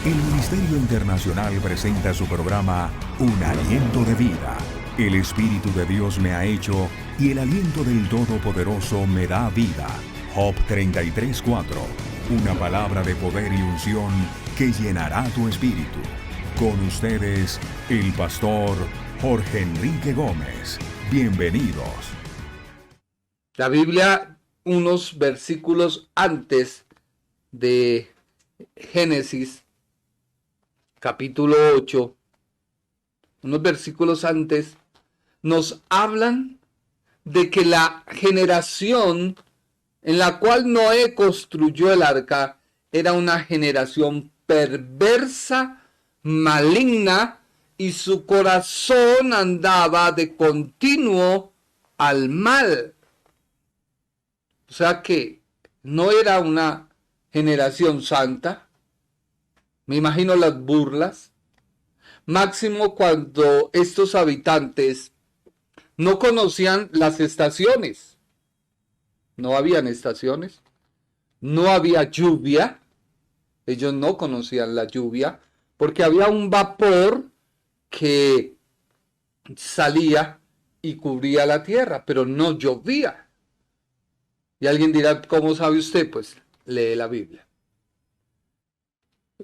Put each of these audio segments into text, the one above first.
El Ministerio Internacional presenta su programa Un Aliento de Vida. El Espíritu de Dios me ha hecho y el aliento del Todopoderoso me da vida. Job 33:4. Una palabra de poder y unción que llenará tu espíritu. Con ustedes, el pastor Jorge Enrique Gómez. Bienvenidos. La Biblia, unos versículos antes de Génesis, capítulo 8, unos versículos antes, nos hablan de que la generación en la cual Noé construyó el arca era una generación perversa, maligna, y su corazón andaba de continuo al mal. O sea que no era una generación santa. Me imagino las burlas. Máximo cuando estos habitantes no conocían las estaciones. No habían estaciones. No había lluvia. Ellos no conocían la lluvia porque había un vapor que salía y cubría la tierra, pero no llovía. Y alguien dirá, ¿cómo sabe usted? Pues lee la Biblia.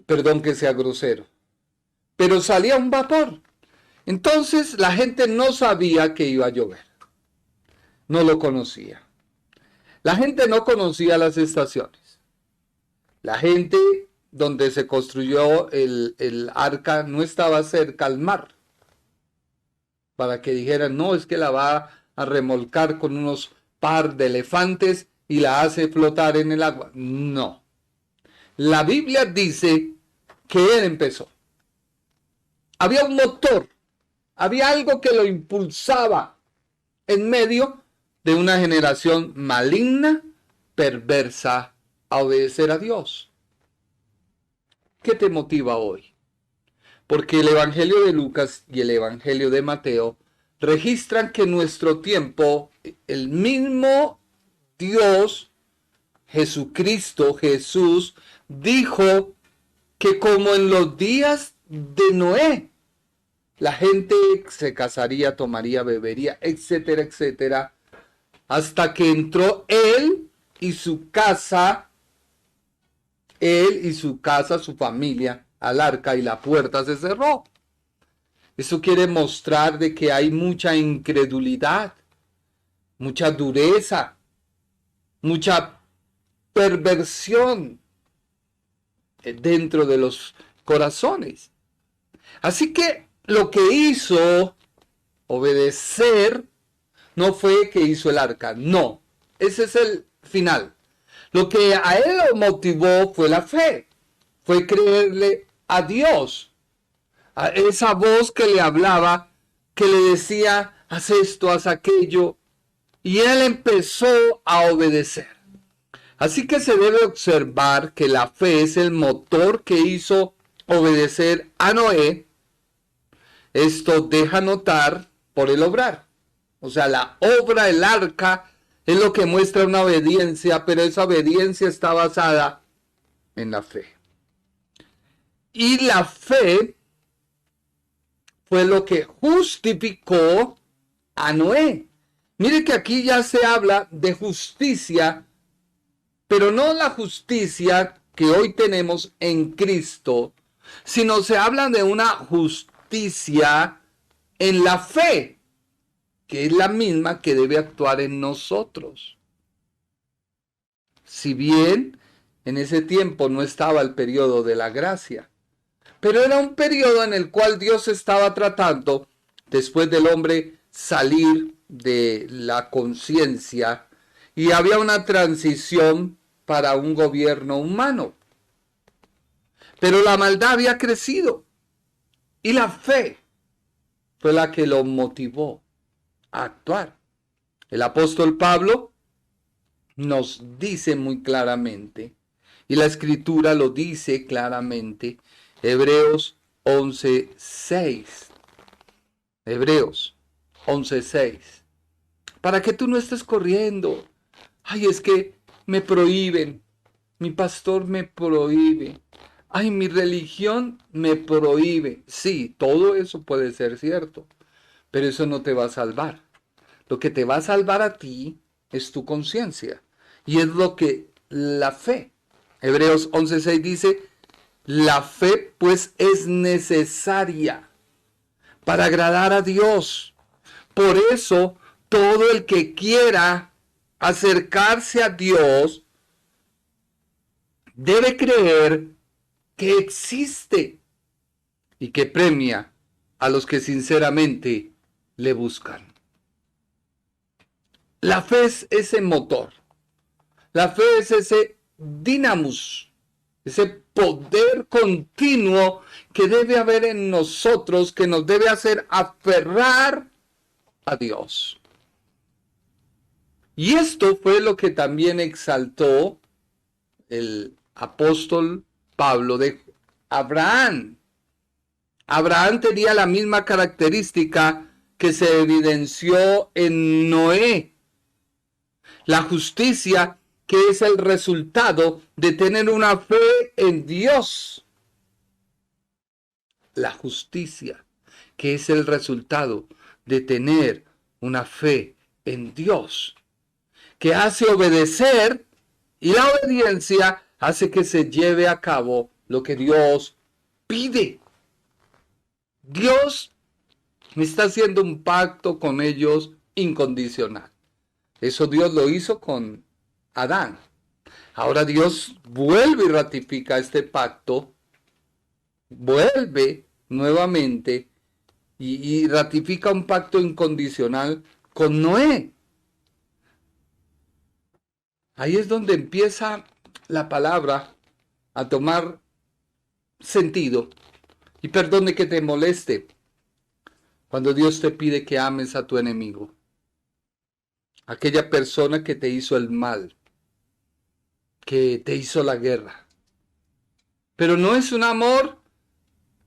Perdón que sea grosero. Pero salía un vapor. Entonces la gente no sabía que iba a llover. No lo conocía. La gente no conocía las estaciones. La gente donde se construyó el arca no estaba cerca al mar. Para que dijeran, no, es que la va a remolcar con unos par de elefantes y la hace flotar en el agua. No. La Biblia dice que él empezó. Había un motor, había algo que lo impulsaba en medio de una generación maligna, perversa, a obedecer a Dios. ¿Qué te motiva hoy? Porque el Evangelio de Lucas y el Evangelio de Mateo registran que en nuestro tiempo el mismo Dios, Jesucristo, Jesús, dijo que como en los días de Noé, la gente se casaría, tomaría, bebería, etcétera, etcétera, hasta que entró él y su casa, su familia, al arca y la puerta se cerró. Eso quiere mostrar de que hay mucha incredulidad, mucha dureza, mucha perversión dentro de los corazones. Así que lo que hizo obedecer no fue que hizo el arca, no. Ese es el final. Lo que a él lo motivó fue la fe, fue creerle a Dios, a esa voz que le hablaba, que le decía, haz esto, haz aquello, y él empezó a obedecer. Así que se debe observar que la fe es el motor que hizo obedecer a Noé. Esto deja notar por el obrar. O sea, la obra del arca es lo que muestra una obediencia, pero esa obediencia está basada en la fe. Y la fe fue lo que justificó a Noé. Mire que aquí ya se habla de justicia, pero no la justicia que hoy tenemos en Cristo, sino se habla de una justicia en la fe, que es la misma que debe actuar en nosotros. Si bien en ese tiempo no estaba el periodo de la gracia, pero era un periodo en el cual Dios estaba tratando, después del hombre salir de la conciencia, y había una transición para un gobierno humano. Pero la maldad había crecido y la fe fue la que lo motivó a actuar. El apóstol Pablo nos dice muy claramente, y la escritura lo dice claramente, Hebreos 11:6. Hebreos 11:6. Para que tú no estés corriendo. Ay, es que me prohíben. Mi pastor me prohíbe. Ay, mi religión me prohíbe. Sí, todo eso puede ser cierto, pero eso no te va a salvar. Lo que te va a salvar a ti es tu conciencia. Y es lo que la fe. Hebreos 11:6 dice, la fe pues es necesaria para agradar a Dios. Por eso, todo el que quiera acercarse a Dios debe creer que existe y que premia a los que sinceramente le buscan. La fe es ese motor. La fe es ese dynamus, ese poder continuo que debe haber en nosotros, que nos debe hacer aferrar a Dios. Y esto fue lo que también exaltó el apóstol Pablo de Abraham. Abraham tenía la misma característica que se evidenció en Noé. La justicia que es el resultado de tener una fe en Dios. La justicia que es el resultado de tener una fe en Dios, que hace obedecer, y la obediencia hace que se lleve a cabo lo que Dios pide. Dios está haciendo un pacto con ellos incondicional. Eso Dios lo hizo con Adán. Ahora Dios vuelve y ratifica este pacto, vuelve nuevamente y ratifica un pacto incondicional con Noé. Ahí es donde empieza la palabra a tomar sentido. Y perdone que te moleste cuando Dios te pide que ames a tu enemigo, aquella persona que te hizo el mal, que te hizo la guerra. Pero no es un amor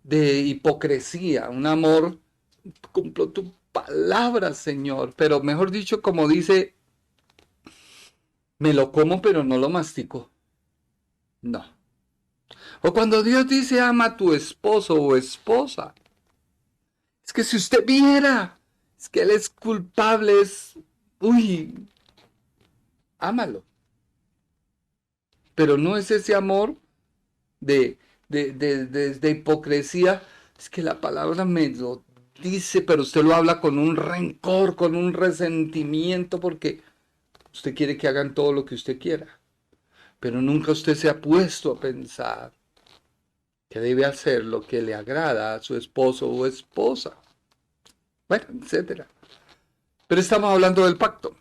de hipocresía, un amor, cumplo tu palabra, Señor, pero mejor dicho, como dice, me lo como pero no lo mastico. No. O cuando Dios dice ama a tu esposo o esposa. Es que si usted viera, es que él es culpable, ámalo. Pero no es ese amor de hipocresía. Es que la palabra me lo dice, pero usted lo habla con un rencor, con un resentimiento, porque usted quiere que hagan todo lo que usted quiera. Pero nunca usted se ha puesto a pensar que debe hacer lo que le agrada a su esposo o esposa. Bueno, etcétera. Pero estamos hablando del pacto.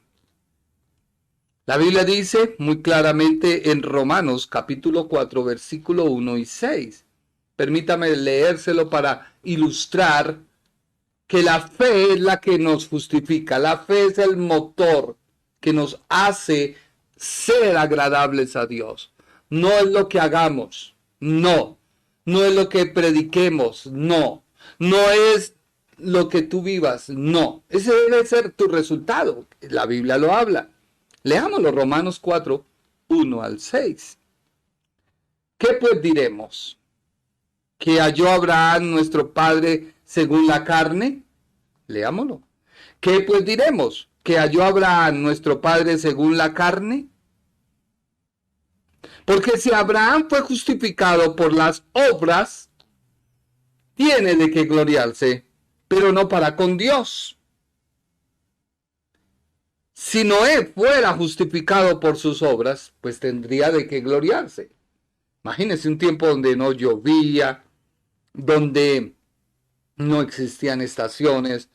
La Biblia dice muy claramente en Romanos capítulo 4, versículo 1 y 6. Permítame leérselo para ilustrar que la fe es la que nos justifica. La fe es el motor que nos hace ser agradables a Dios. No es lo que hagamos, no. No es lo que prediquemos, no. No es lo que tú vivas, no. Ese debe ser tu resultado. La Biblia lo habla. Leámoslo, Romanos 4, 1 al 6. ¿Qué pues diremos? ¿Que halló Abraham nuestro padre según la carne? Leámoslo. ¿Qué pues diremos? ¿Que halló Abraham nuestro padre según la carne? Porque si Abraham fue justificado por las obras, tiene de qué gloriarse, pero no para con Dios. Si Noé fuera justificado por sus obras, pues tendría de qué gloriarse. Imagínense un tiempo donde no llovía, donde no existían estaciones,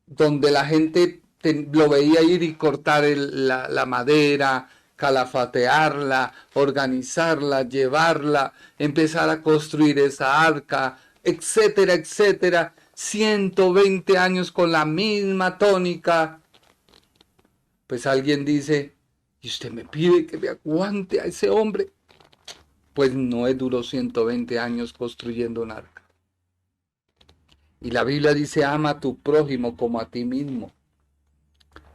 donde la gente lo veía ir y cortar la madera, calafatearla, organizarla, llevarla, empezar a construir esa arca, etcétera, etcétera. 120 años con la misma tónica. Pues alguien dice, ¿y usted me pide que me aguante a ese hombre? Pues Noé duró 120 años construyendo un arca. Y la Biblia dice, ama a tu prójimo como a ti mismo.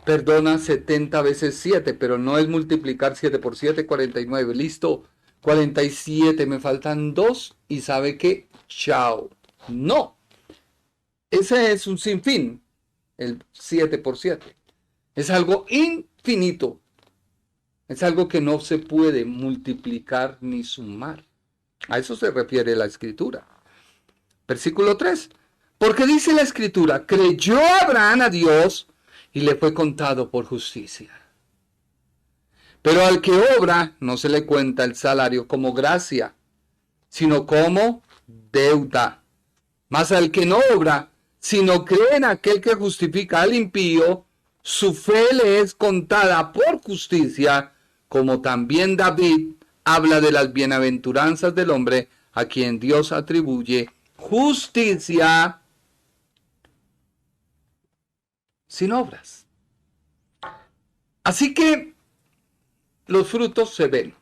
Perdona 70 veces 7, pero no es multiplicar 7 por 7, 49. Listo, 47, me faltan 2 y sabe que, chao. No, ese es un sinfín, el 7 por 7. Es algo infinito. Es algo que no se puede multiplicar ni sumar. A eso se refiere la Escritura. Versículo 3. Porque dice la Escritura, creyó Abraham a Dios y le fue contado por justicia. Pero al que obra no se le cuenta el salario como gracia, sino como deuda. Mas al que no obra, sino cree en aquel que justifica al impío, su fe le es contada por justicia, como también David habla de las bienaventuranzas del hombre a quien Dios atribuye justicia sin obras. Así que los frutos se ven.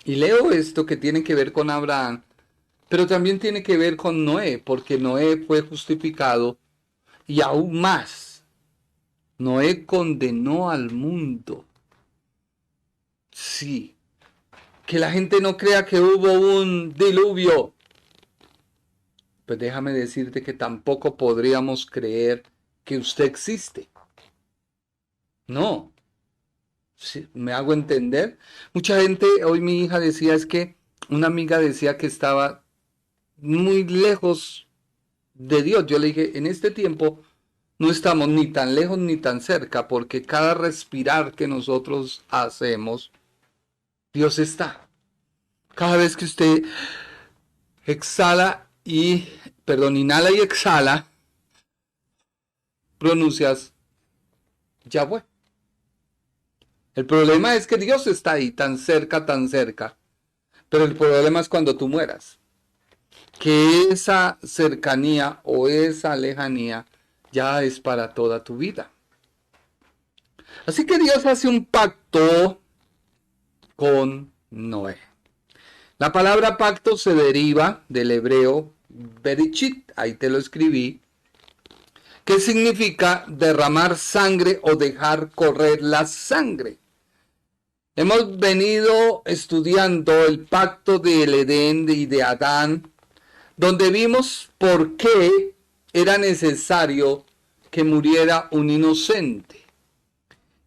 Y leo esto que tiene que ver con Abraham, pero también tiene que ver con Noé, porque Noé fue justificado y aún más, Noé condenó al mundo. Sí, que la gente no crea que hubo un diluvio. Pues déjame decirte que tampoco podríamos creer que usted existe. No. Sí, ¿me hago entender? Mucha gente, hoy mi hija decía, es que una amiga decía que estaba muy lejos de Dios. Yo le dije, en este tiempo no estamos ni tan lejos ni tan cerca, porque cada respirar que nosotros hacemos, Dios está. Cada vez que usted inhala y exhala, pronuncias Yahweh. El problema es que Dios está ahí, tan cerca, tan cerca. Pero el problema es cuando tú mueras. Que esa cercanía o esa lejanía ya es para toda tu vida. Así que Dios hace un pacto con Noé. La palabra pacto se deriva del hebreo berechit, ahí te lo escribí, que significa derramar sangre o dejar correr la sangre. Hemos venido estudiando el pacto del Edén y de Adán, donde vimos por qué era necesario que muriera un inocente.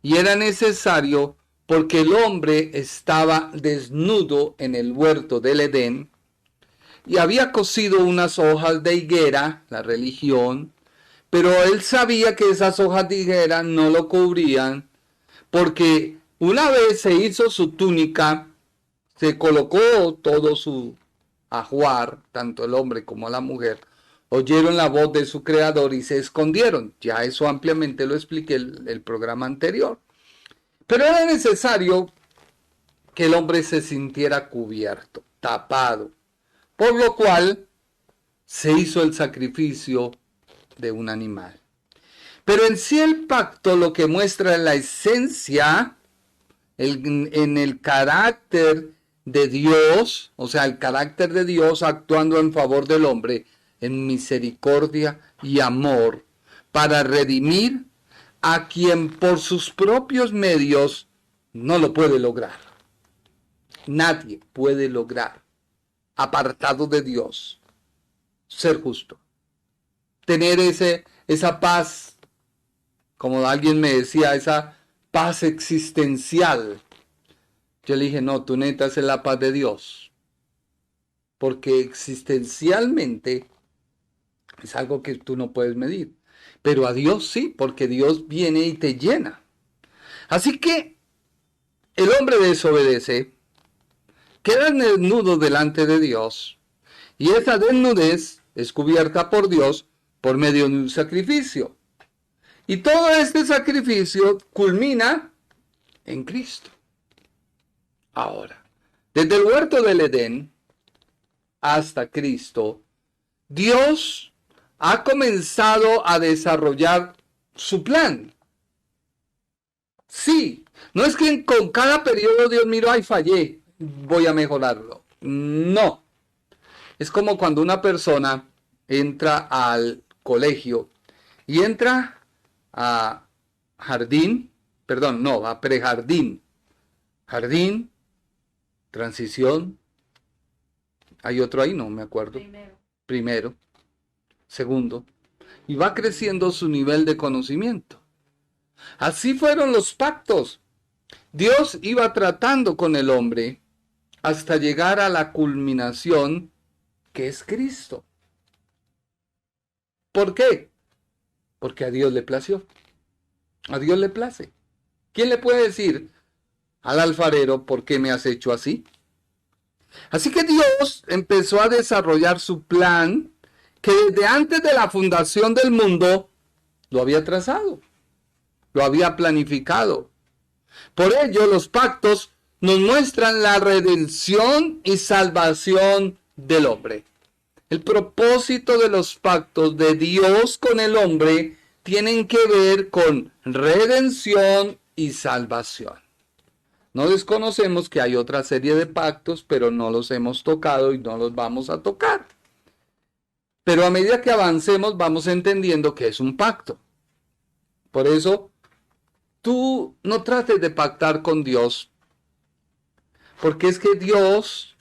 Y era necesario porque el hombre estaba desnudo en el huerto del Edén y había cosido unas hojas de higuera, la religión, pero él sabía que esas hojas de higuera no lo cubrían porque una vez se hizo su túnica, se colocó todo su ajuar, tanto el hombre como la mujer, oyeron la voz de su creador y se escondieron. Ya eso ampliamente lo expliqué el programa anterior. Pero era necesario que el hombre se sintiera cubierto, tapado, por lo cual se hizo el sacrificio de un animal. Pero en sí el pacto lo que muestra es la esencia, en el carácter de Dios, o sea, el carácter de Dios actuando en favor del hombre en misericordia y amor para redimir a quien por sus propios medios no lo puede lograr. Nadie puede lograr, apartado de Dios, ser justo. Tener esa paz, como alguien me decía, esa paz existencial. Yo le dije, no, tú necesitas la paz de Dios. Porque existencialmente es algo que tú no puedes medir. Pero a Dios sí, porque Dios viene y te llena. Así que el hombre desobedece, queda desnudo delante de Dios, y esa desnudez es cubierta por Dios por medio de un sacrificio. Y todo este sacrificio culmina en Cristo. Ahora, desde el huerto del Edén hasta Cristo, Dios ha comenzado a desarrollar su plan. Sí, no es que con cada periodo Dios miró, ay, fallé, voy a mejorarlo. No. Es como cuando una persona entra al colegio y entra a a prejardín, jardín, transición, hay otro ahí, no me acuerdo. Primero, segundo, y va creciendo su nivel de conocimiento. Así fueron los pactos. Dios iba tratando con el hombre hasta llegar a la culminación que es Cristo. ¿Por qué? Porque a Dios le plació. A Dios le place. ¿Quién le puede decir al alfarero por qué me has hecho así? Así que Dios empezó a desarrollar su plan que desde antes de la fundación del mundo lo había trazado, lo había planificado. Por ello, los pactos nos muestran la redención y salvación del hombre. El propósito de los pactos de Dios con el hombre tienen que ver con redención y salvación. No desconocemos que hay otra serie de pactos, pero no los hemos tocado y no los vamos a tocar. Pero a medida que avancemos vamos entendiendo que es un pacto. Por eso, tú no trates de pactar con Dios, porque es que Dios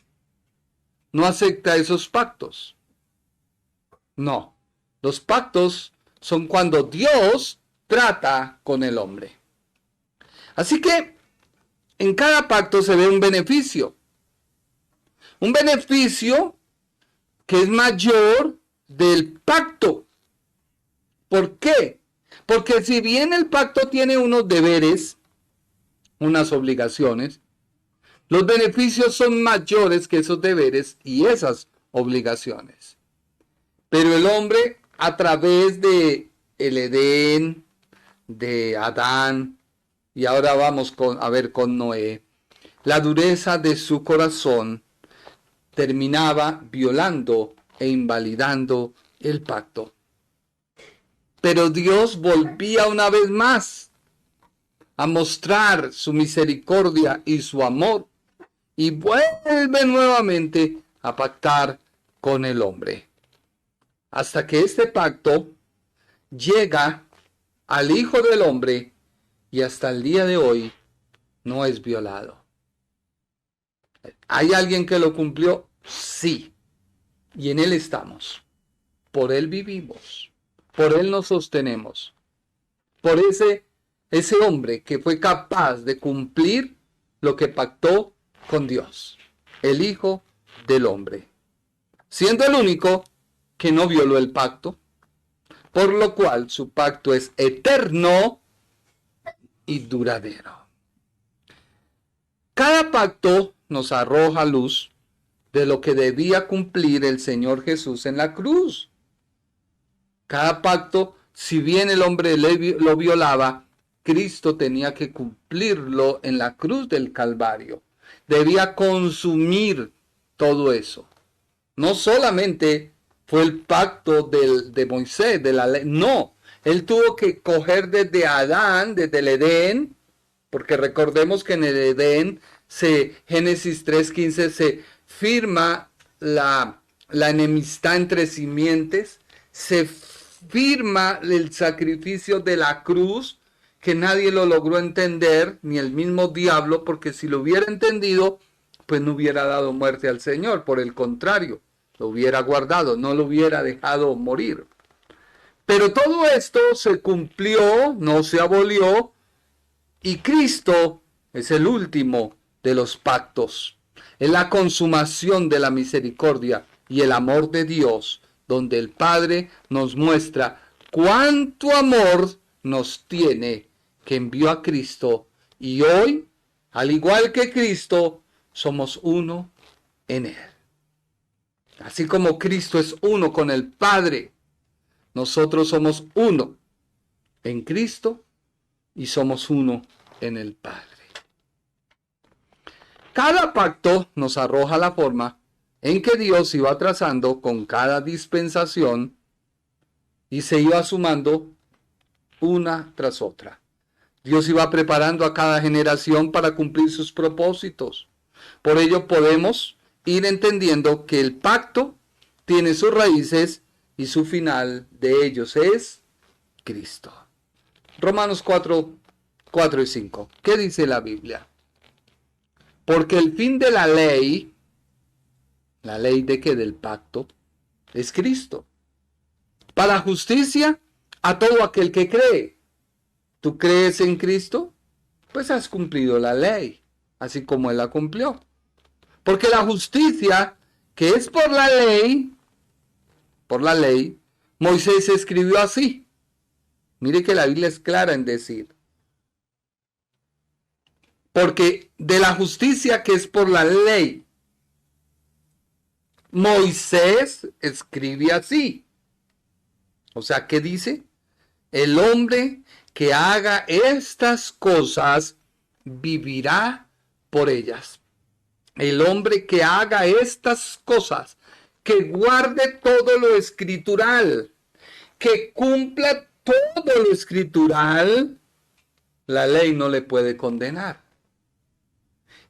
no acepta esos pactos. No, los pactos son cuando Dios trata con el hombre. Así que en cada pacto se ve un beneficio. Un beneficio que es mayor del pacto. ¿Por qué? Porque si bien el pacto tiene unos deberes, unas obligaciones, los beneficios son mayores que esos deberes y esas obligaciones. Pero el hombre, a través de el Edén, de Adán, y ahora vamos a ver con Noé, la dureza de su corazón terminaba violando e invalidando el pacto. Pero Dios volvía una vez más a mostrar su misericordia y su amor y vuelve nuevamente a pactar con el hombre. Hasta que este pacto llega al Hijo del Hombre y hasta el día de hoy no es violado. ¿Hay alguien que lo cumplió? Sí. Y en Él estamos. Por Él vivimos. Por Él nos sostenemos. Por ese hombre que fue capaz de cumplir lo que pactó con Dios. El Hijo del Hombre. Siendo el único que no violó el pacto, por lo cual su pacto es eterno y duradero. Cada pacto nos arroja luz de lo que debía cumplir el Señor Jesús en la cruz. Cada pacto, si bien el hombre lo violaba, Cristo tenía que cumplirlo en la cruz del Calvario. Debía consumir todo eso. No solamente fue el pacto de Moisés, de la ley. No, él tuvo que coger desde Adán, desde el Edén, porque recordemos que en el Edén, Génesis 3:15, se firma la enemistad entre simientes, se firma el sacrificio de la cruz, que nadie lo logró entender, ni el mismo diablo, porque si lo hubiera entendido, pues no hubiera dado muerte al Señor, por el contrario, lo hubiera guardado, no lo hubiera dejado morir. Pero todo esto se cumplió, no se abolió, y Cristo es el último de los pactos. Es la consumación de la misericordia y el amor de Dios, donde el Padre nos muestra cuánto amor nos tiene, que envió a Cristo, y hoy, al igual que Cristo, somos uno en Él. Así como Cristo es uno con el Padre, nosotros somos uno en Cristo y somos uno en el Padre. Cada pacto nos arroja la forma en que Dios iba trazando con cada dispensación y se iba sumando una tras otra. Dios iba preparando a cada generación para cumplir sus propósitos. Por ello podemos ir entendiendo que el pacto tiene sus raíces y su final de ellos es Cristo. Romanos 4:4 y 5. ¿Qué dice la Biblia? Porque el fin de ¿la ley de qué? Del pacto, es Cristo. Para justicia a todo aquel que cree. ¿Tú crees en Cristo? Pues has cumplido la ley, así como Él la cumplió. Porque la justicia que es por la ley, Moisés escribió así. Mire que la Biblia es clara en decir. Porque de la justicia que es por la ley, Moisés escribe así. O sea, ¿qué dice? El hombre que haga estas cosas vivirá por ellas. El hombre que haga estas cosas, que guarde todo lo escritural, que cumpla todo lo escritural, la ley no le puede condenar.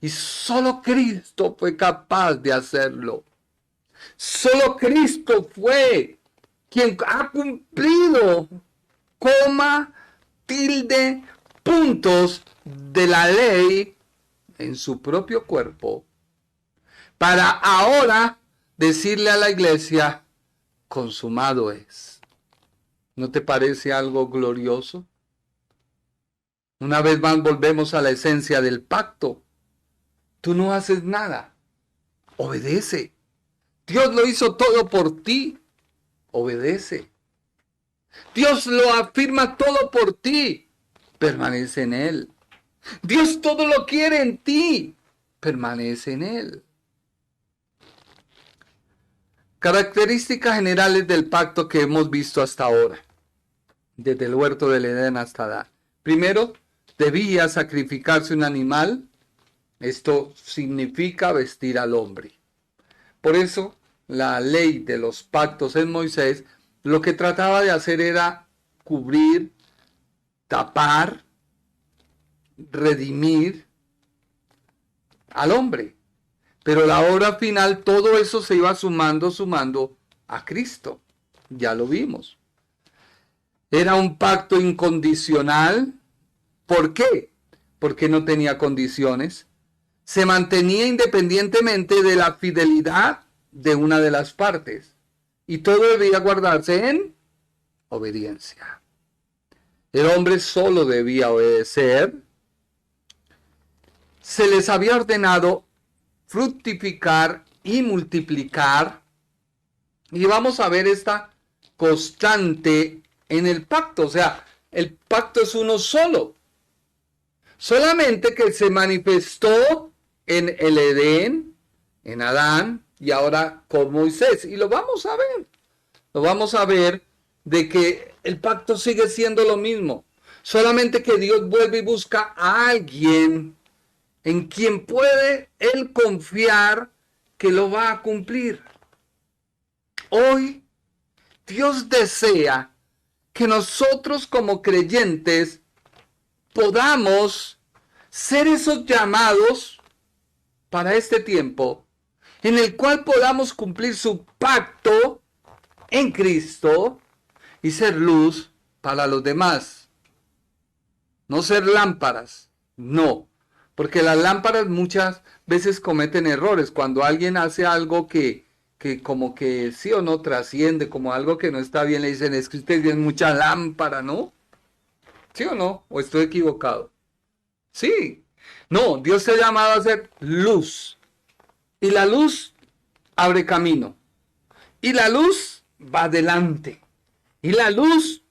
Y solo Cristo fue capaz de hacerlo. Solo Cristo fue quien ha cumplido, coma, tilde, puntos de la ley en su propio cuerpo, para ahora decirle a la iglesia, consumado es. ¿No te parece algo glorioso? Una vez más volvemos a la esencia del pacto. Tú no haces nada. Obedece. Dios lo hizo todo por ti. Obedece. Dios lo afirma todo por ti. Permanece en Él. Dios todo lo quiere en ti. Permanece en Él. Características generales del pacto que hemos visto hasta ahora. Desde el huerto del Edén hasta Adán. Primero, debía sacrificarse un animal. Esto significa vestir al hombre. Por eso, la ley de los pactos en Moisés, lo que trataba de hacer era cubrir, tapar, redimir al hombre. Pero la obra final, todo eso se iba sumando a Cristo. Ya lo vimos. Era un pacto incondicional. ¿Por qué? Porque no tenía condiciones. Se mantenía independientemente de la fidelidad de una de las partes. Y todo debía guardarse en obediencia. El hombre solo debía obedecer. Se les había ordenado fructificar y multiplicar. Y vamos a ver esta constante en el pacto. O sea, el pacto es uno solo. Solamente que se manifestó en el Edén, en Adán y ahora con Moisés. Y lo vamos a ver. Lo vamos a ver de que el pacto sigue siendo lo mismo. Solamente que Dios vuelve y busca a alguien en quien puede Él confiar que lo va a cumplir. Hoy Dios desea que nosotros como creyentes podamos ser esos llamados para este tiempo en el cual podamos cumplir su pacto en Cristo y ser luz para los demás. No ser lámparas, no. Porque las lámparas muchas veces cometen errores. Cuando alguien hace algo que como que sí o no trasciende, como algo que no está bien, le dicen, es que usted tiene mucha lámpara, ¿no? ¿Sí o no? ¿O estoy equivocado? Sí. No, Dios te ha llamado a ser luz. Y la luz abre camino. Y la luz va adelante. Y la luz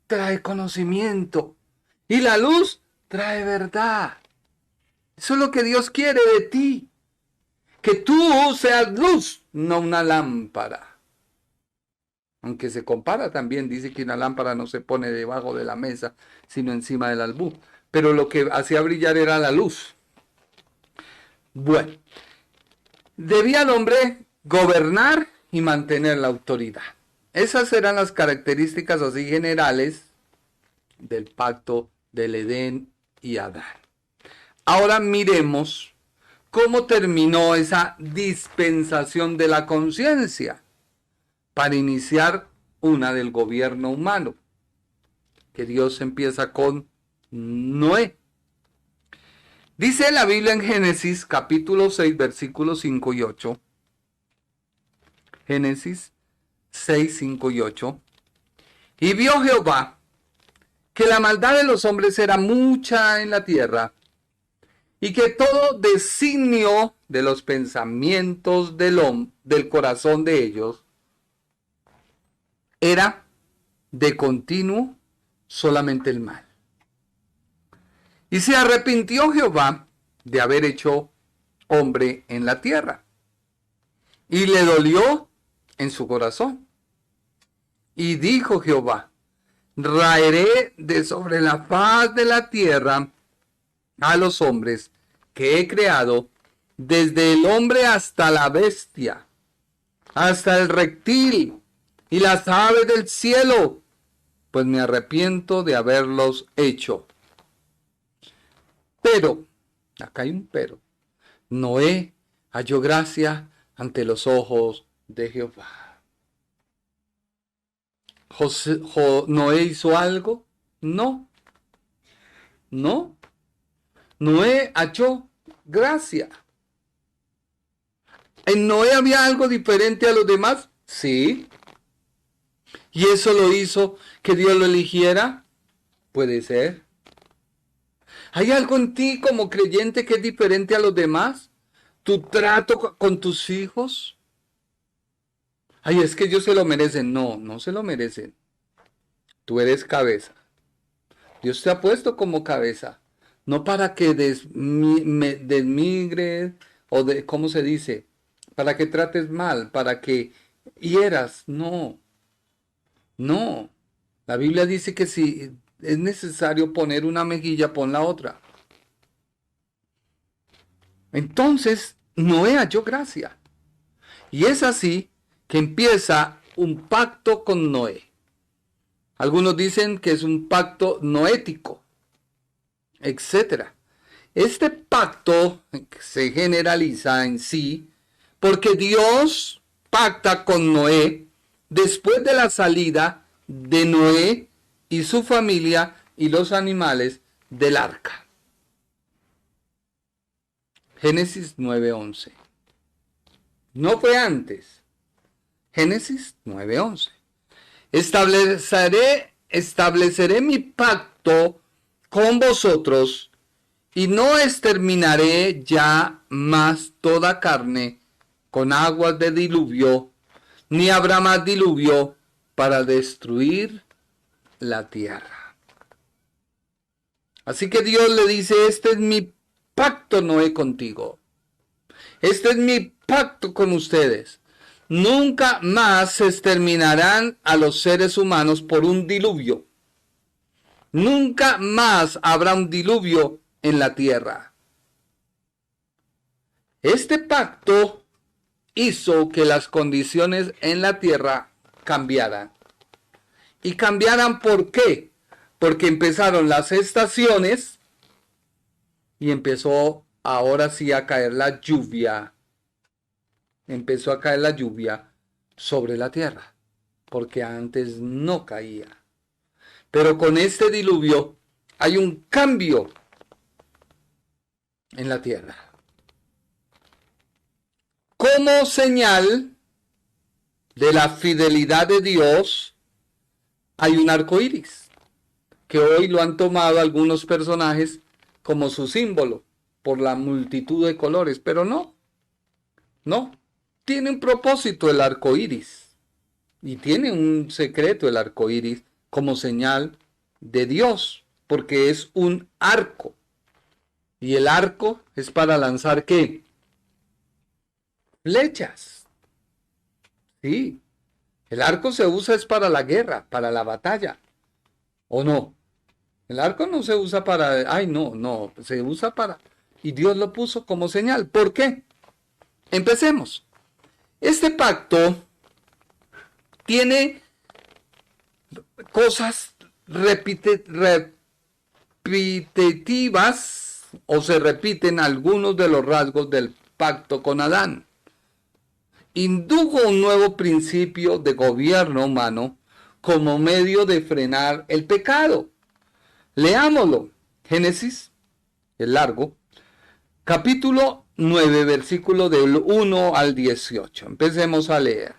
trae conocimiento. Y la luz trae verdad. Eso es lo que Dios quiere de ti. Que tú seas luz, no una lámpara. Aunque se compara también, dice que una lámpara no se pone debajo de la mesa, sino encima del albú. Pero lo que hacía brillar era la luz. Bueno, debía el hombre gobernar y mantener la autoridad. Esas eran las características así generales del pacto del Edén y Adán. Ahora miremos cómo terminó esa dispensación de la conciencia para iniciar una del gobierno humano, que Dios empieza con Noé. Dice la Biblia en Génesis capítulo 6, versículos 5 y 8. Génesis 6, 5 y 8. Y vio Jehová que la maldad de los hombres era mucha en la tierra, y que todo designio de los pensamientos del corazón de ellos era de continuo solamente el mal. Y se arrepintió Jehová de haber hecho hombre en la tierra, y le dolió en su corazón. Y dijo Jehová: raeré de sobre la faz de la tierra a los hombres que he creado, desde el hombre hasta la bestia, hasta el reptil y las aves del cielo, pues me arrepiento de haberlos hecho. Pero, acá hay un pero, Noé halló gracia ante los ojos de Jehová. ¿Noé hizo algo? No. No. Noé halló gracia. ¿En Noé había algo diferente a los demás? Sí. ¿Y eso lo hizo que Dios lo eligiera? Puede ser. ¿Hay algo en ti como creyente que es diferente a los demás? ¿Tu trato con tus hijos? Ay, es que ellos se lo merecen. No, no se lo merecen. Tú eres cabeza. Dios te ha puesto como cabeza. No para que desmigres o ¿cómo se dice? Para que trates mal, para que hieras. No. No. La Biblia dice que si es necesario poner una mejilla, pon la otra. Entonces, Noé halló gracia. Y es así que empieza un pacto con Noé. Algunos dicen que es un pacto noético, etc. Este pacto se generaliza en sí porque Dios pacta con Noé después de la salida de Noé y su familia y los animales del arca. Génesis 9:11. No fue antes. Génesis 9:11. Estableceré mi pacto con vosotros y no exterminaré ya más toda carne con aguas de diluvio, ni habrá más diluvio para destruir la tierra. Así que Dios le dice: este es mi pacto, Noé, contigo. Este es mi pacto con ustedes. Nunca más se exterminarán a los seres humanos por un diluvio. Nunca más habrá un diluvio en la tierra. Este pacto hizo que las condiciones en la tierra cambiaran. ¿Y cambiaran por qué? Porque empezaron las estaciones y empezó ahora sí a caer la lluvia. Empezó a caer la lluvia sobre la tierra, porque antes no caía. Pero con este diluvio hay un cambio en la tierra. Como señal de la fidelidad de Dios, hay un arco iris, que hoy lo han tomado algunos personajes como su símbolo, por la multitud de colores, pero no. Tiene un propósito el arco iris, y tiene un secreto el arco iris como señal de Dios, porque es un arco. Y el arco es para lanzar ¿qué? Flechas. Sí. El arco se usa es para la guerra, para la batalla. ¿O no? El arco no se usa para... no. Se usa para... Y Dios lo puso como señal. ¿Por qué? Empecemos. Este pacto tiene cosas repetitivas, o se repiten algunos de los rasgos del pacto con Adán. Indujo un nuevo principio de gobierno humano como medio de frenar el pecado. Leámoslo. Génesis, el largo, Capítulo 9, versículo del 1 al 18. Empecemos a leer.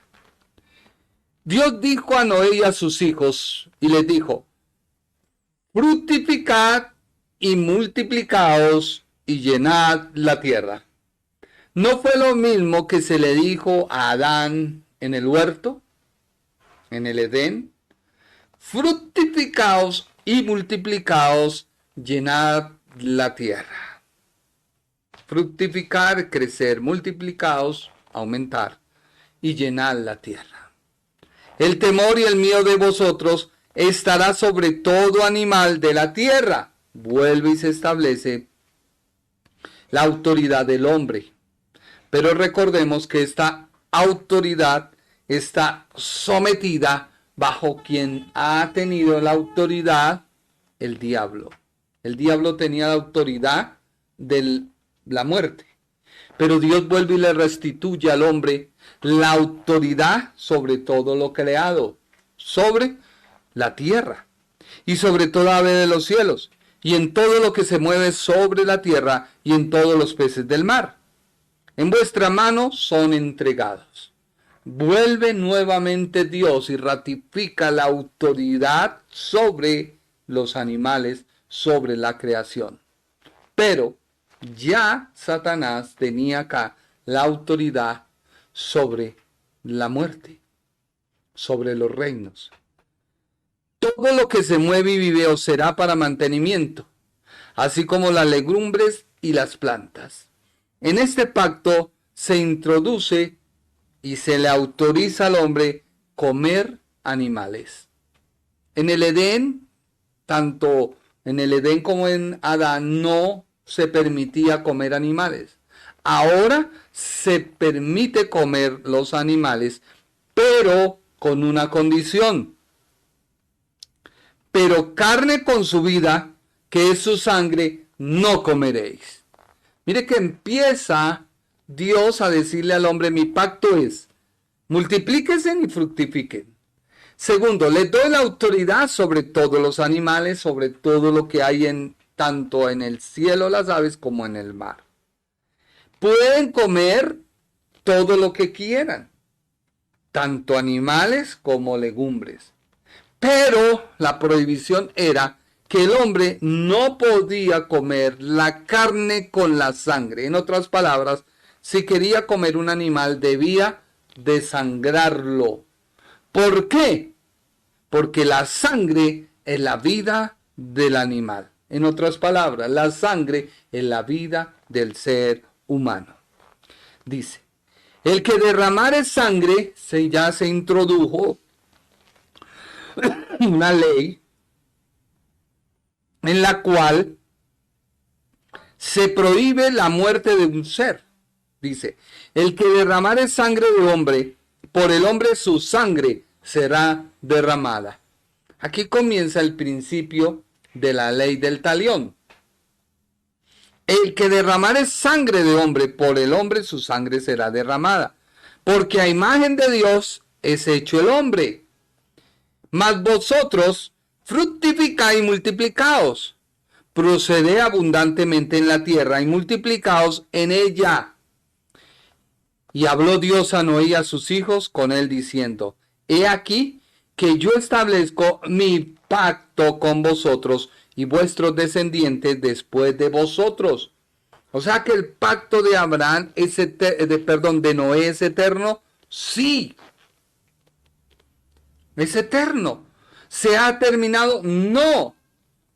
Dios dijo a Noé y a sus hijos, y les dijo: fructificad y multiplicaos y llenad la tierra. ¿No fue lo mismo que se le dijo a Adán en el huerto, en el Edén? Fructificaos y multiplicaos, llenad la tierra. Fructificar, crecer, multiplicaos, aumentar, y llenad la tierra. El temor y el miedo de vosotros estará sobre todo animal de la tierra. Vuelve y se establece la autoridad del hombre. Pero recordemos que esta autoridad está sometida bajo quien ha tenido la autoridad, el diablo. El diablo tenía la autoridad de la muerte. Pero Dios vuelve y le restituye al hombre la autoridad sobre todo lo creado, sobre la tierra y sobre toda ave de los cielos y en todo lo que se mueve sobre la tierra y en todos los peces del mar. En vuestra mano son entregados. Vuelve nuevamente Dios y ratifica la autoridad sobre los animales, sobre la creación. Pero ya Satanás tenía acá la autoridad sobre la muerte, sobre los reinos. Todo lo que se mueve y vive os será para mantenimiento, así como las legumbres y las plantas. En este pacto se introduce y se le autoriza al hombre comer animales. En el Edén, tanto en el Edén como en Adán, no se permitía comer animales. Ahora se permite comer los animales, pero con una condición. Pero carne con su vida, que es su sangre, no comeréis. Mire que empieza Dios a decirle al hombre: mi pacto es, multiplíquense y fructifiquen. Segundo, les doy la autoridad sobre todos los animales, sobre todo lo que hay tanto en el cielo, las aves, como en el mar. Pueden comer todo lo que quieran, tanto animales como legumbres. Pero la prohibición era que el hombre no podía comer la carne con la sangre. En otras palabras, si quería comer un animal, debía desangrarlo. ¿Por qué? Porque la sangre es la vida del animal. En otras palabras, la sangre es la vida del ser humano. Dice: el que derramare sangre, ya se introdujo una ley en la cual se prohíbe la muerte de un ser. Dice: el que derramare sangre de hombre, por el hombre su sangre será derramada. Aquí comienza el principio de la ley del talión. El que derramare sangre de hombre, por el hombre su sangre será derramada. Porque a imagen de Dios es hecho el hombre. Mas vosotros fructificad y multiplicaos. Proceded abundantemente en la tierra y multiplicaos en ella. Y habló Dios a Noé y a sus hijos con él diciendo: he aquí que yo establezco mi pacto con vosotros y vuestros descendientes después de vosotros. O sea que el pacto de Abraham de Noé es eterno. Sí, es eterno. ¿Se ha terminado? No.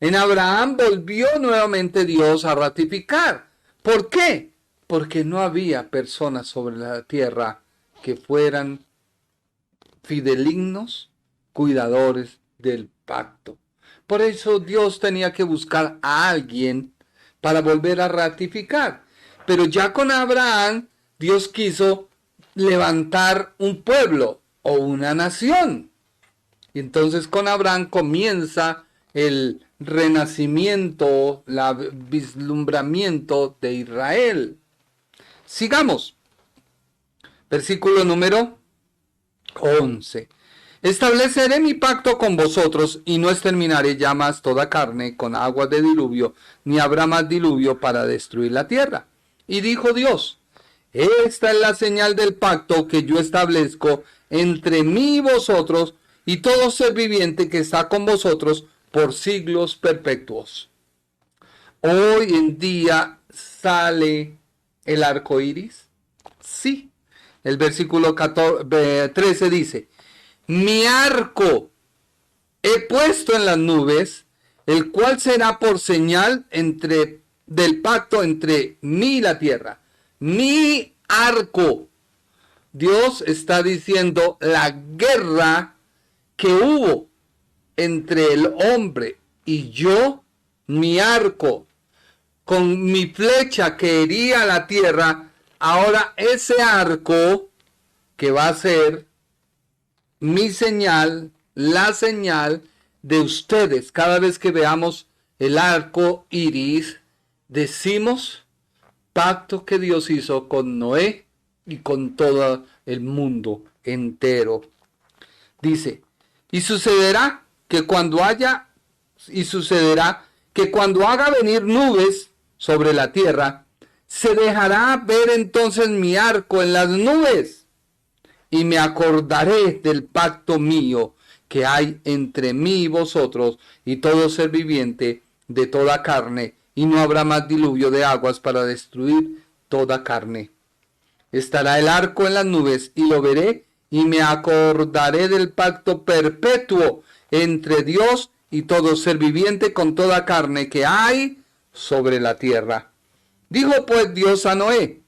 En Abraham volvió nuevamente Dios a ratificar. ¿Por qué? Porque no había personas sobre la tierra que fueran fidelignos, cuidadores del pacto. Por eso Dios tenía que buscar a alguien para volver a ratificar. Pero ya con Abraham, Dios quiso levantar un pueblo o una nación. Y entonces con Abraham comienza el renacimiento, el vislumbramiento de Israel. Sigamos. Versículo número 11. Estableceré mi pacto con vosotros y no exterminaré ya más toda carne con aguas de diluvio, ni habrá más diluvio para destruir la tierra. Y dijo Dios: esta es la señal del pacto que yo establezco entre mí y vosotros y todo ser viviente que está con vosotros por siglos perpetuos. Hoy en día sale el arco iris. Sí. El versículo 13 dice: mi arco he puesto en las nubes, el cual será por señal del pacto entre mí y la tierra. Mi arco. Dios está diciendo la guerra que hubo entre el hombre y yo, mi arco, con mi flecha que hería la tierra. Ahora ese arco que va a ser mi señal, la señal de ustedes. Cada vez que veamos el arco iris, decimos pacto que Dios hizo con Noé y con todo el mundo entero. Dice: y sucederá que cuando haga venir nubes sobre la tierra, se dejará ver entonces mi arco en las nubes, y me acordaré del pacto mío que hay entre mí y vosotros y todo ser viviente de toda carne, y no habrá más diluvio de aguas para destruir toda carne. Estará el arco en las nubes, y lo veré, y me acordaré del pacto perpetuo entre Dios y todo ser viviente con toda carne que hay sobre la tierra. Dijo pues Dios a Noé: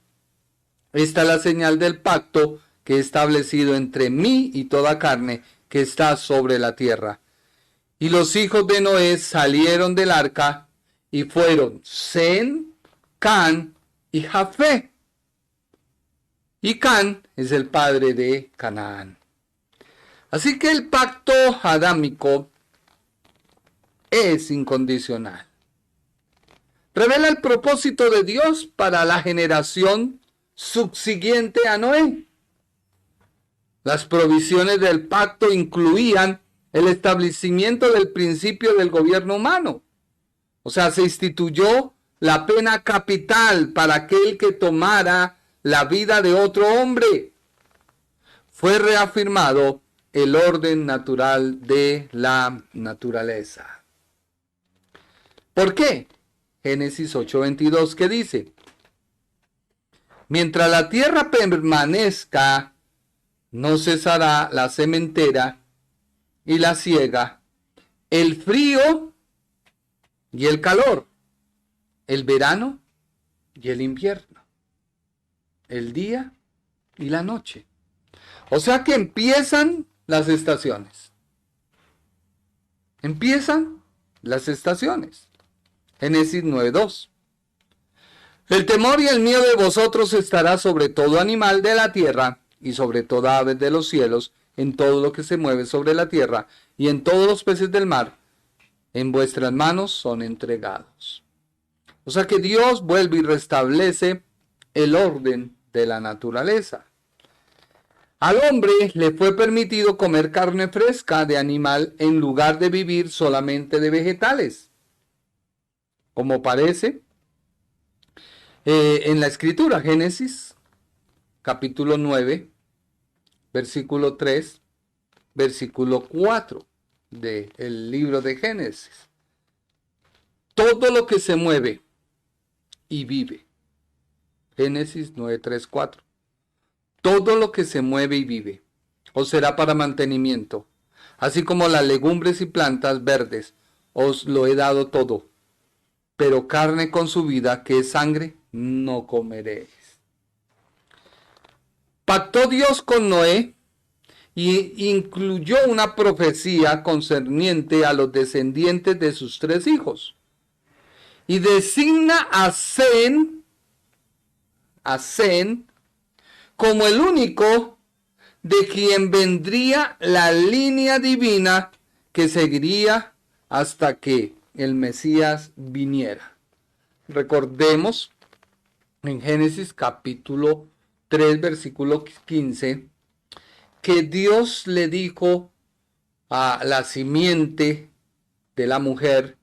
esta es la señal del pacto que he establecido entre mí y toda carne que está sobre la tierra. Y los hijos de Noé salieron del arca y fueron Sem, Can y Jafé. Y Can es el padre de Canaán. Así que el pacto adámico es incondicional. Revela el propósito de Dios para la generación subsiguiente a Noé. Las provisiones del pacto incluían el establecimiento del principio del gobierno humano. O sea, se instituyó la pena capital para aquel que tomara la vida de otro hombre. Fue reafirmado el orden natural de la naturaleza. ¿Por qué? Génesis 8:22, que dice: mientras la tierra permanezca, no cesará la sementera y la siega, el frío y el calor, el verano y el invierno, el día y la noche. O sea que empiezan las estaciones. Empiezan las estaciones. Génesis 9:2. El temor y el miedo de vosotros estará sobre todo animal de la tierra y sobre toda ave de los cielos, en todo lo que se mueve sobre la tierra y en todos los peces del mar. En vuestras manos son entregados. O sea que Dios vuelve y restablece el orden de la naturaleza. Al hombre le fue permitido comer carne fresca de animal en lugar de vivir solamente de vegetales, como parece en la escritura. Génesis capítulo 9, versículo 3, versículo 4 del libro de Génesis. Todo lo que se mueve y vive. Génesis 9, 3, 4. Todo lo que se mueve y vive, os será para mantenimiento, así como las legumbres y plantas verdes, os lo he dado todo. Pero carne con su vida, que es sangre, no comeréis. Pactó Dios con Noé y incluyó una profecía concerniente a los descendientes de sus 3 hijos. Y designa a Sem como el único de quien vendría la línea divina que seguiría hasta que el Mesías viniera. Recordemos en Génesis capítulo 3, versículo 15, que Dios le dijo a la simiente de la mujer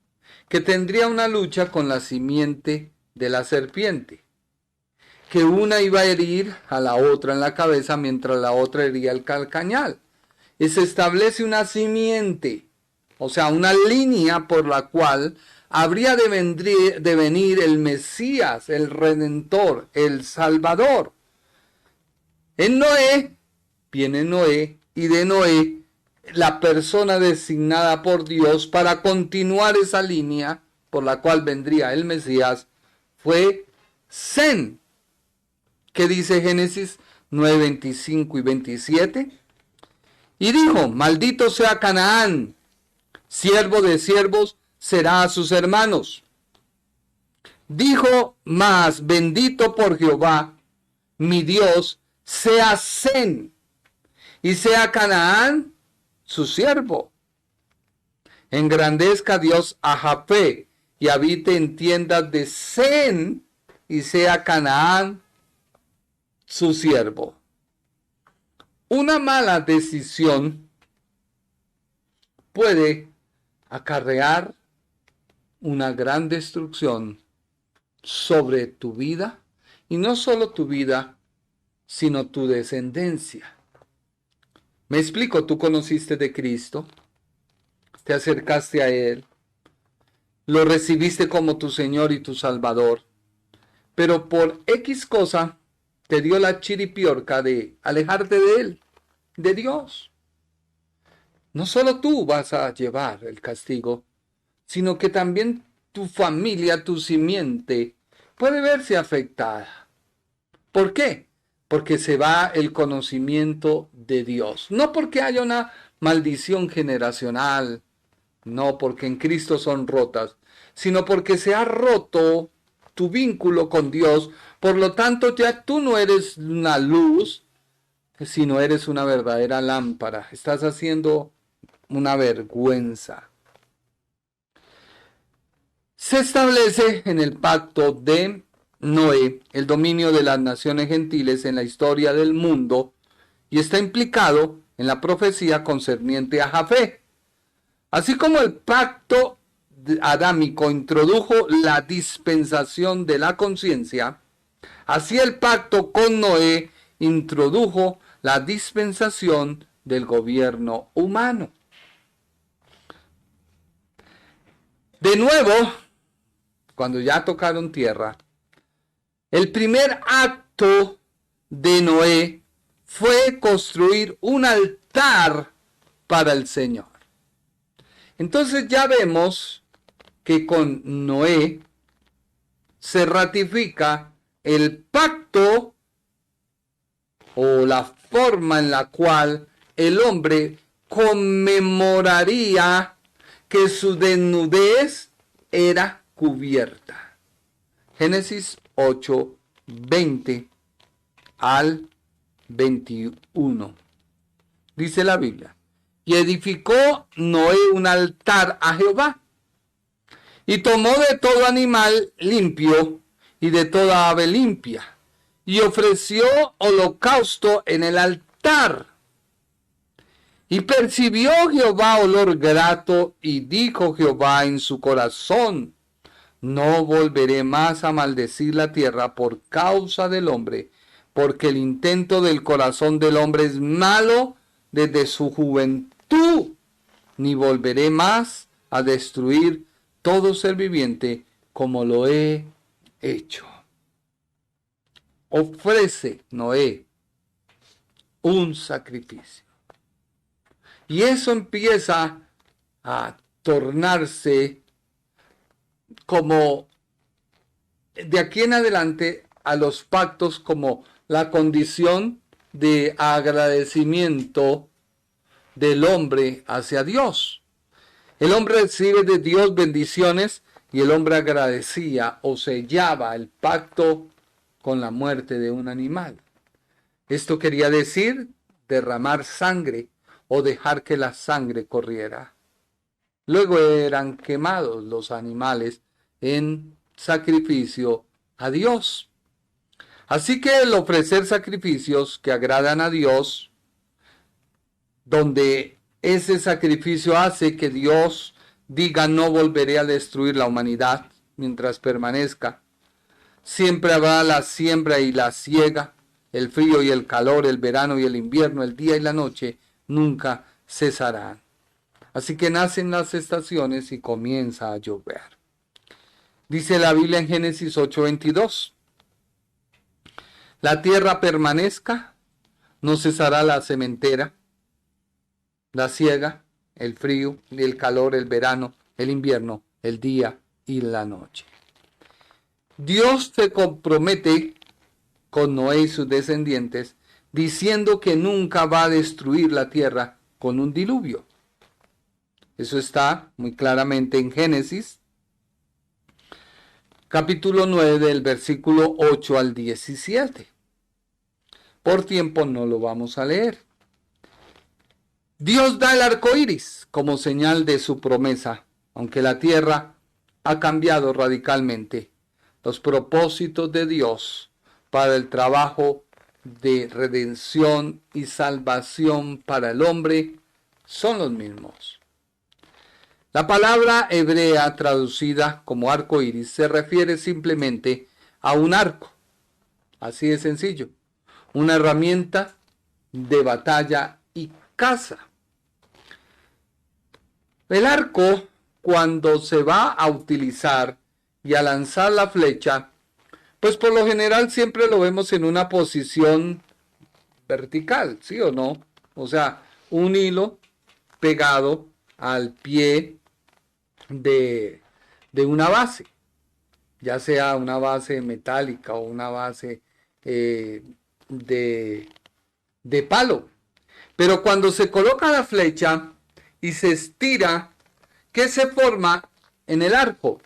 que tendría una lucha con la simiente de la serpiente. que una iba a herir a la otra en la cabeza mientras la otra hería el calcañal. Y se establece una simiente, o sea, una línea por la cual habría de venir el Mesías, el Redentor, el Salvador. En Noé, viene Noé, y de Noé, la persona designada por Dios para continuar esa línea por la cual vendría el Mesías, fue Sem. ¿Qué dice Génesis 9, 25 y 27? Y dijo, maldito sea Canaán, siervo de siervos será a sus hermanos. Dijo más, bendito por Jehová, mi Dios, sea Sem, y sea Canaán su siervo. Engrandezca Dios a Jafé, y habite en tiendas de Sem, y sea Canaán su siervo. Una mala decisión puede acarrear una gran destrucción sobre tu vida, y no solo tu vida, sino tu descendencia. Me explico, tú conociste de Cristo, te acercaste a Él, lo recibiste como tu Señor y tu Salvador, pero por X cosa te dio la chiripiorca de alejarte de Él, de Dios. No solo tú vas a llevar el castigo, sino que también tu familia, tu simiente, puede verse afectada. ¿Por qué? Porque se va el conocimiento de Dios. No porque haya una maldición generacional, no porque en Cristo son rotas, sino porque se ha roto tu vínculo con Dios. Por lo tanto, ya tú no eres una luz, sino eres una verdadera lámpara. Estás haciendo una vergüenza. Se establece en el pacto de Noé el dominio de las naciones gentiles en la historia del mundo y está implicado en la profecía concerniente a Jafé. Así como el pacto adámico introdujo la dispensación de la conciencia, así el pacto con Noé introdujo la dispensación del gobierno humano. De nuevo, cuando ya tocaron tierra, el primer acto de Noé fue construir un altar para el Señor. Entonces ya vemos que con Noé se ratifica el pacto o la forma en la cual el hombre conmemoraría que su desnudez era cubierta. Génesis 8, 20 al 21. Dice la Biblia. Y edificó Noé un altar a Jehová, y tomó de todo animal limpio y de toda ave limpia, y ofreció holocausto en el altar. Y percibió Jehová olor grato, y dijo Jehová en su corazón, no volveré más a maldecir la tierra por causa del hombre, porque el intento del corazón del hombre es malo desde su juventud, ni volveré más a destruir todo ser viviente como lo he hecho. Ofrece Noé un sacrificio. Y eso empieza a tornarse como de aquí en adelante a los pactos como la condición de agradecimiento del hombre hacia Dios. El hombre recibe de Dios bendiciones y el hombre agradecía o sellaba el pacto con la muerte de un animal. Esto quería decir derramar sangre o dejar que la sangre corriera. Luego eran quemados los animales en sacrificio a Dios. Así que el ofrecer sacrificios que agradan a Dios, donde ese sacrificio hace que Dios diga no volveré a destruir la humanidad mientras permanezca, Siempre habrá la siembra y la siega, el frío y el calor, el verano y el invierno, el día y la noche nunca cesarán. Así que nacen las estaciones y comienza a llover. Dice la Biblia en Génesis 8:22. La tierra permanezca, no cesará la sementera, la siega, el frío, el calor, el verano, el invierno, el día y la noche. Dios se compromete con Noé y sus descendientes, diciendo que nunca va a destruir la tierra con un diluvio. Eso está muy claramente en Génesis, capítulo 9, del versículo 8 al 17. Por tiempo no lo vamos a leer. Dios da el arco iris como señal de su promesa, aunque la tierra ha cambiado radicalmente. Los propósitos de Dios para el trabajo de redención y salvación para el hombre son los mismos. La palabra hebrea traducida como arco iris se refiere simplemente a un arco. Así de sencillo. Una herramienta de batalla y caza. El arco, cuando se va a utilizar y a lanzar la flecha, pues por lo general siempre lo vemos en una posición vertical, ¿sí o no? O sea, un hilo pegado al pie de una base, ya sea una base metálica o una base de palo. Pero cuando se coloca la flecha y se estira, ¿qué se forma en el arco?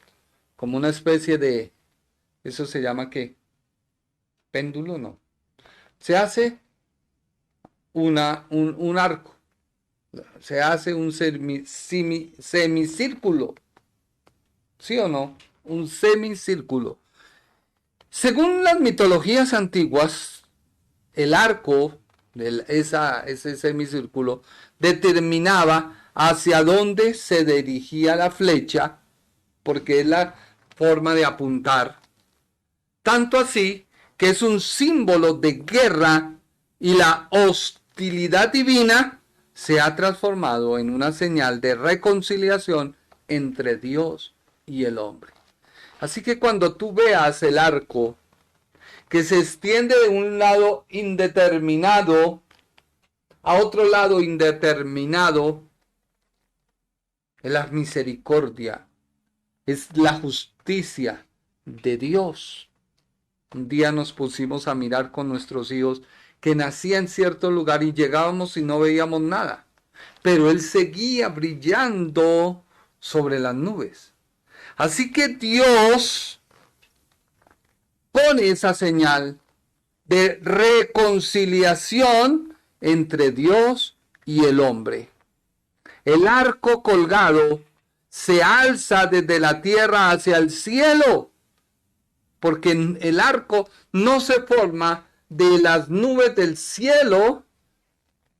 Como una especie de, eso se llama ¿qué? Péndulo, no. Se hace un arco. Se hace un semicírculo. ¿Sí o no? Un semicírculo. Según las mitologías antiguas, el arco, ese semicírculo, determinaba hacia dónde se dirigía la flecha, porque es la forma de apuntar. Tanto así que es un símbolo de guerra y la hostilidad divina se ha transformado en una señal de reconciliación entre Dios y el hombre. Así que cuando tú veas el arco que se extiende de un lado indeterminado a otro lado indeterminado, es la misericordia, es la justicia de Dios. Un día nos pusimos a mirar con nuestros hijos que nacía en cierto lugar y llegábamos y no veíamos nada, pero él seguía brillando sobre las nubes. Así que Dios pone esa señal de reconciliación entre Dios y el hombre. El arco colgado se alza desde la tierra hacia el cielo, porque el arco no se forma de las nubes del cielo,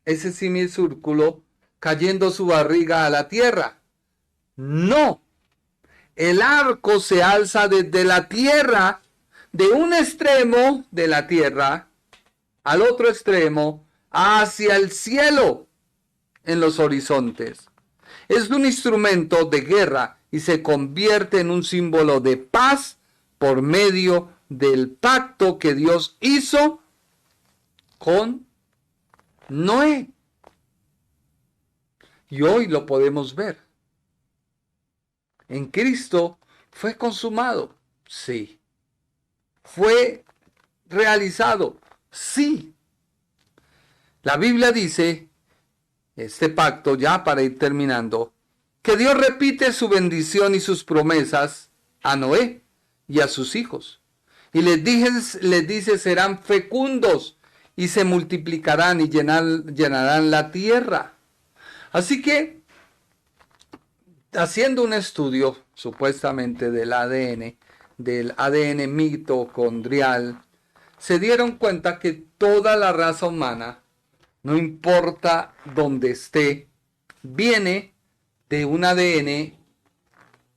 ese semicírculo, cayendo su barriga a la tierra. No, el arco se alza desde la tierra, de un extremo de la tierra al otro extremo, hacia el cielo, en los horizontes. Es un instrumento de guerra y se convierte en un símbolo de paz por medio del pacto que Dios hizo con Noé. Y hoy lo podemos ver. En Cristo fue consumado, sí. Fue realizado, sí. La Biblia dice, este pacto, ya para ir terminando, que Dios repite su bendición y sus promesas a Noé y a sus hijos. Y les dice, serán fecundos y se multiplicarán y llenarán la tierra. Así que, haciendo un estudio supuestamente del ADN mitocondrial, se dieron cuenta que toda la raza humana, no importa dónde esté, viene de un ADN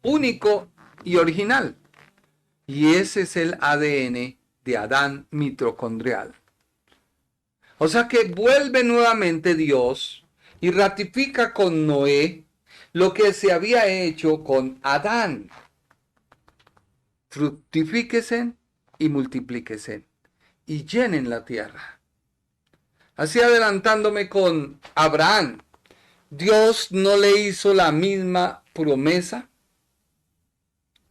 único y original. Y ese es el ADN de Adán mitocondrial. O sea que vuelve nuevamente Dios y ratifica con Noé lo que se había hecho con Adán. Fructifíquese y multiplíquese y llenen la tierra. Así adelantándome con Abraham, Dios no le hizo la misma promesa.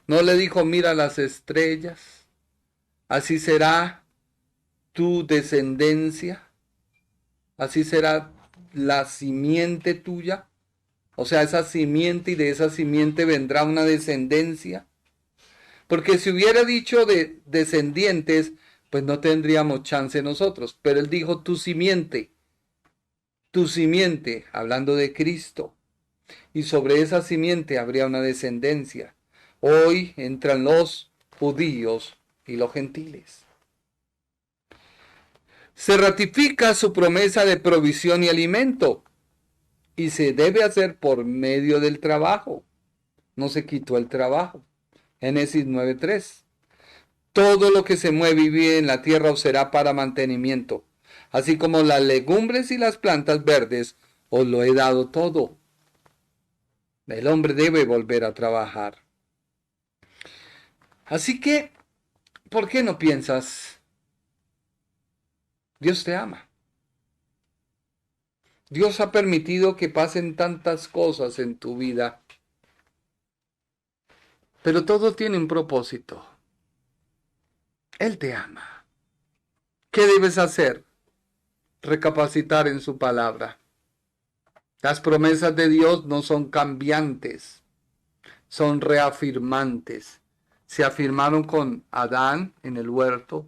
No le dijo, mira las estrellas, así será tu descendencia, así será la simiente tuya. O sea, esa simiente, y de esa simiente vendrá una descendencia. Porque si hubiera dicho de descendientes, pues no tendríamos chance nosotros. Pero él dijo tu simiente, hablando de Cristo. Y sobre esa simiente habría una descendencia. Hoy entran los judíos y los gentiles. Se ratifica su promesa de provisión y alimento. Y se debe hacer por medio del trabajo. No se quitó el trabajo. Génesis 9:3. Todo lo que se mueve y vive en la tierra os será para mantenimiento. Así como las legumbres y las plantas verdes, os lo he dado todo. El hombre debe volver a trabajar. Así que, ¿por qué no piensas? Dios te ama. Dios ha permitido que pasen tantas cosas en tu vida. Pero todo tiene un propósito. Él te ama. ¿Qué debes hacer? Recapacitar en su palabra. Las promesas de Dios no son cambiantes, son reafirmantes. Se afirmaron con Adán en el huerto,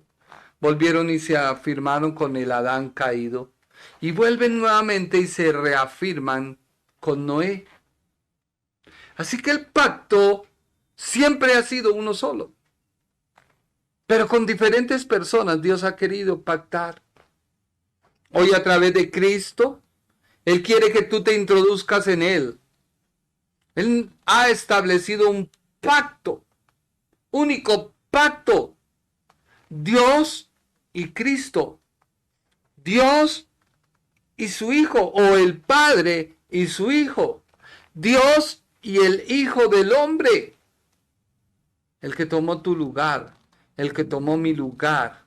volvieron y se afirmaron con el Adán caído, y vuelven nuevamente y se reafirman con Noé. Así que el pacto siempre ha sido uno solo. Pero con diferentes personas Dios ha querido pactar. Hoy a través de Cristo, Él quiere que tú te introduzcas en Él. Él ha establecido un pacto, único pacto. Dios y Cristo. Dios y su Hijo, o el Padre y su Hijo. Dios y el Hijo del Hombre. El que tomó tu lugar, el que tomó mi lugar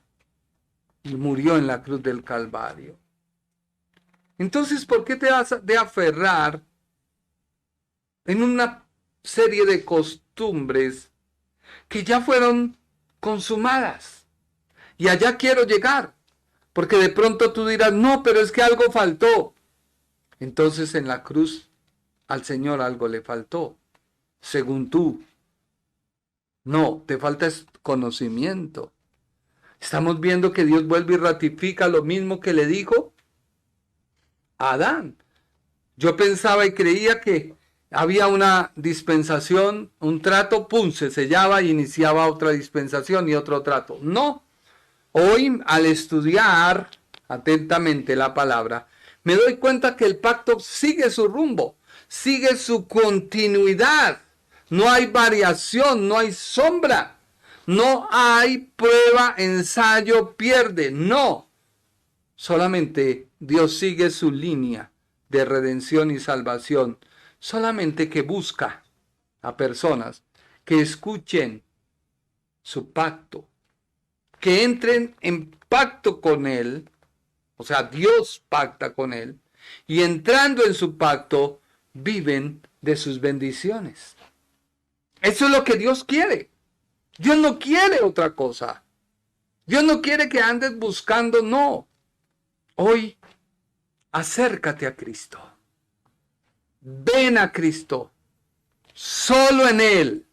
y murió en la cruz del Calvario. Entonces, ¿por qué te has de aferrar en una serie de costumbres que ya fueron consumadas? Y allá quiero llegar, porque de pronto tú dirás, no, pero es que algo faltó. Entonces en la cruz al Señor algo le faltó, según tú. No, te falta conocimiento. Estamos viendo que Dios vuelve y ratifica lo mismo que le dijo a Adán. Yo pensaba y creía que había una dispensación, un trato, pum, se sellaba y iniciaba otra dispensación y otro trato. No. Hoy, al estudiar atentamente la palabra, me doy cuenta que el pacto sigue su rumbo, sigue su continuidad. No hay variación, no hay sombra, no hay prueba, ensayo, pierde. No. Solamente Dios sigue su línea de redención y salvación. Solamente que busca a personas que escuchen su pacto, que entren en pacto con Él, o sea, Dios pacta con Él, y entrando en su pacto, viven de sus bendiciones. Eso es lo que Dios quiere. Dios no quiere otra cosa. Dios no quiere que andes buscando, no. Hoy, acércate a Cristo. Ven a Cristo. Solo en Él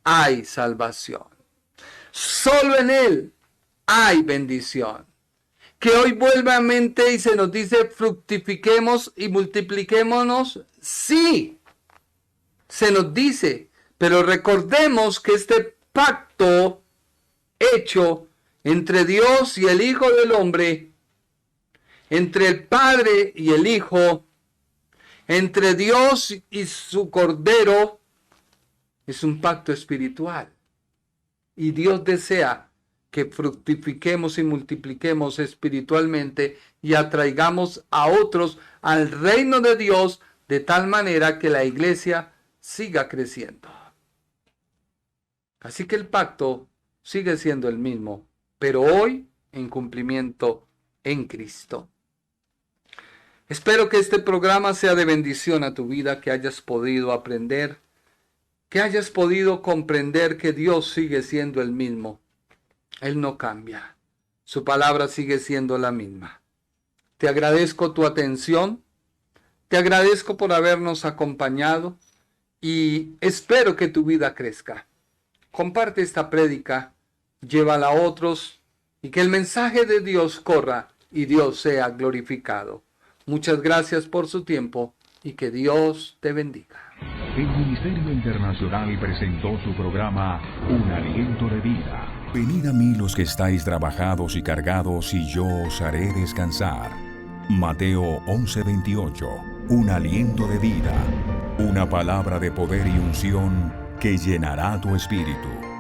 hay salvación. Solo en Él hay bendición. Que hoy vuelva a mente y se nos dice fructifiquemos y multipliquémonos. Sí, se nos dice, pero recordemos que este pacto hecho entre Dios y el Hijo del Hombre, entre el Padre y el Hijo, entre Dios y su Cordero, es un pacto espiritual. Y Dios desea que fructifiquemos y multipliquemos espiritualmente y atraigamos a otros al reino de Dios de tal manera que la iglesia siga creciendo. Así que el pacto sigue siendo el mismo, pero hoy en cumplimiento en Cristo. Espero que este programa sea de bendición a tu vida, que hayas podido aprender, que hayas podido comprender que Dios sigue siendo el mismo. Él no cambia. Su palabra sigue siendo la misma. Te agradezco tu atención. Te agradezco por habernos acompañado y espero que tu vida crezca. Comparte esta prédica, llévala a otros y que el mensaje de Dios corra y Dios sea glorificado. Muchas gracias por su tiempo y que Dios te bendiga. El Ministerio Internacional presentó su programa Un Aliento de Vida. Venid a mí los que estáis trabajados y cargados, y yo os haré descansar. Mateo 11:28. Un aliento de vida. Una palabra de poder y unción que llenará tu espíritu.